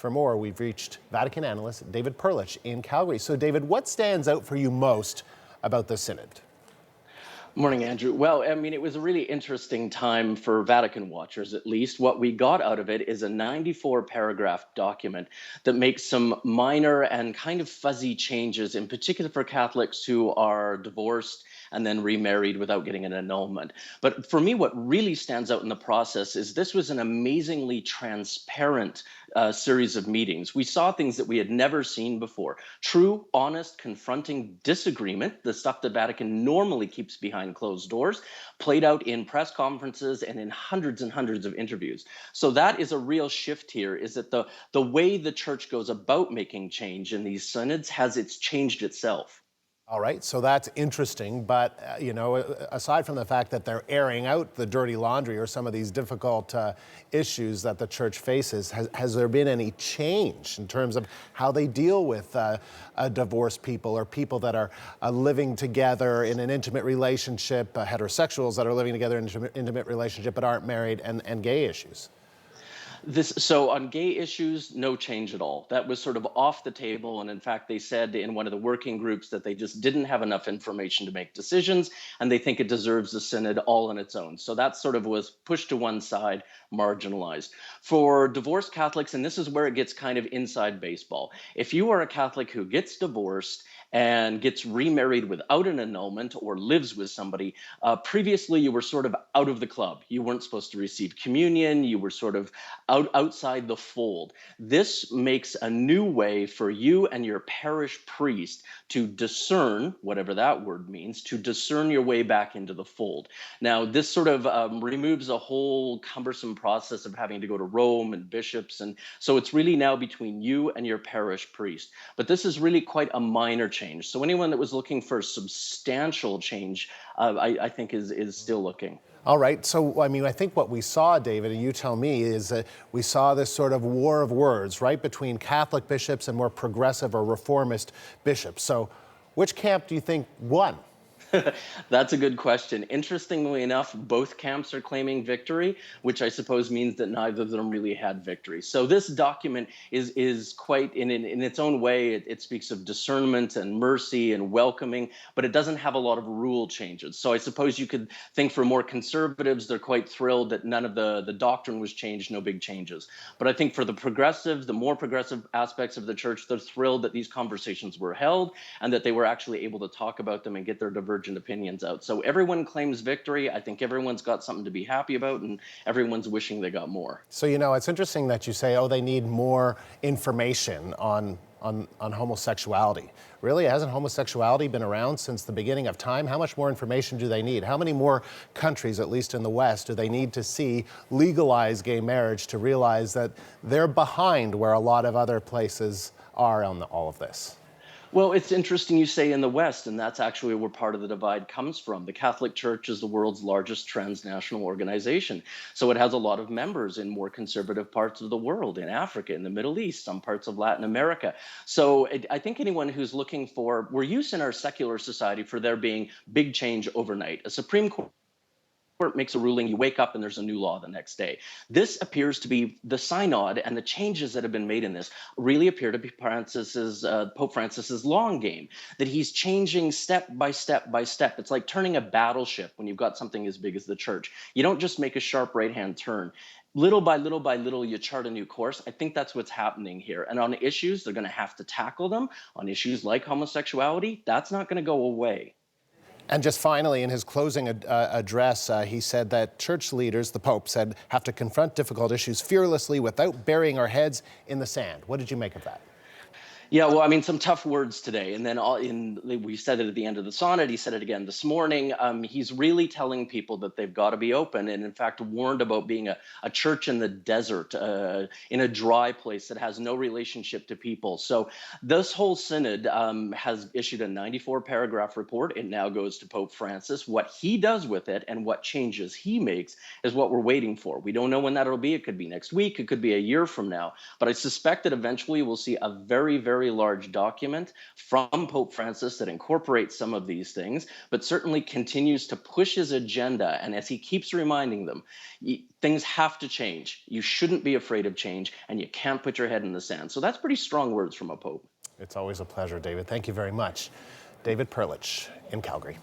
For more, we've reached Vatican analyst David Perlich in Calgary. So David, what stands out for you most about the synod? Morning, Andrew. Well, I mean, it was a really interesting time for Vatican watchers, at least. What we got out of it is a 94-paragraph document that makes some minor and kind of fuzzy changes, in particular for Catholics who are divorced and then remarried without getting an annulment. But for me, what really stands out in the process is this was an amazingly transparent series of meetings. We saw things that we had never seen before. True, honest, confronting disagreement, the stuff that Vatican normally keeps behind closed doors, played out in press conferences and in hundreds and hundreds of interviews. So that is a real shift here, is that the way the church goes about making change in these synods it's changed itself. All right, so that's interesting, but aside from the fact that they're airing out the dirty laundry or some of these difficult issues that the church faces, has there been any change in terms of how they deal with divorced people or people that are living together in an intimate relationship, heterosexuals that are living together in an intimate relationship but aren't married, and gay issues? So on gay issues, no change at all. That was sort of off the table. And in fact, they said in one of the working groups that they just didn't have enough information to make decisions, and they think it deserves a synod all on its own. So that sort of was pushed to one side, marginalized. For divorced Catholics, and this is where it gets kind of inside baseball, if you are a Catholic who gets divorced and gets remarried without an annulment or lives with somebody, previously you were sort of out of the club. You weren't supposed to receive communion. You were sort of outside the fold. This makes a new way for you and your parish priest to discern, whatever that word means, to discern your way back into the fold. Now, this sort of removes a whole cumbersome process of having to go to Rome and bishops. And so it's really now between you and your parish priest. But this is really quite a minor change. So anyone that was looking for substantial change, I think is still looking. All right. So, I mean, I think what we saw, David, and you tell me, is that we saw this sort of war of words, right, between Catholic bishops and more progressive or reformist bishops. So which camp do you think won? That's a good question. Interestingly enough, both camps are claiming victory, which I suppose means that neither of them really had victory. So this document is quite, in its own way, it speaks of discernment and mercy and welcoming, but it doesn't have a lot of rule changes. So I suppose you could think for more conservatives, they're quite thrilled that none of the doctrine was changed, no big changes. But I think for the progressives, the more progressive aspects of the church, they're thrilled that these conversations were held and that they were actually able to talk about them and get their divergent opinions out. So everyone claims victory. I think everyone's got something to be happy about, and everyone's wishing they got more. So, it's interesting that you say, they need more information on homosexuality. Really, hasn't homosexuality been around since the beginning of time? How much more information do they need? How many more countries, at least in the West, do they need to see legalize gay marriage to realize that they're behind where a lot of other places are on all of this? Well, it's interesting you say in the West, and that's actually where part of the divide comes from. The Catholic Church is the world's largest transnational organization. So it has a lot of members in more conservative parts of the world, in Africa, in the Middle East, some parts of Latin America. So I think anyone who's looking we're used in our secular society for there being big change overnight. A Supreme Court makes a ruling, you wake up and there's a new law the next day. This appears to be the synod, and the changes that have been made in this really appear to be Pope Francis's long game, that he's changing step by step by step. It's like turning a battleship when you've got something as big as the church. You don't just make a sharp right-hand turn. Little by little by little, you chart a new course. I think that's what's happening here. And on issues, they're going to have to tackle them. On issues like homosexuality, that's not going to go away. And just finally, in his closing address, he said that church leaders, the Pope said, have to confront difficult issues fearlessly without burying our heads in the sand. What did you make of that? Yeah, well, I mean, some tough words today. And then we said it at the end of the sonnet. He said it again this morning. He's really telling people that they've got to be open, and in fact warned about being a church in the desert, in a dry place that has no relationship to people. So this whole synod has issued a 94-paragraph report. It now goes to Pope Francis. What he does with it and what changes he makes is what we're waiting for. We don't know when that'll be. It could be next week. It could be a year from now. But I suspect that eventually we'll see a very, very very large document from Pope Francis that incorporates some of these things, but certainly continues to push his agenda. And as he keeps reminding them, things have to change. You shouldn't be afraid of change, and you can't put your head in the sand. So that's pretty strong words from a pope. It's always a pleasure, David. Thank you very much. David Perlich in Calgary.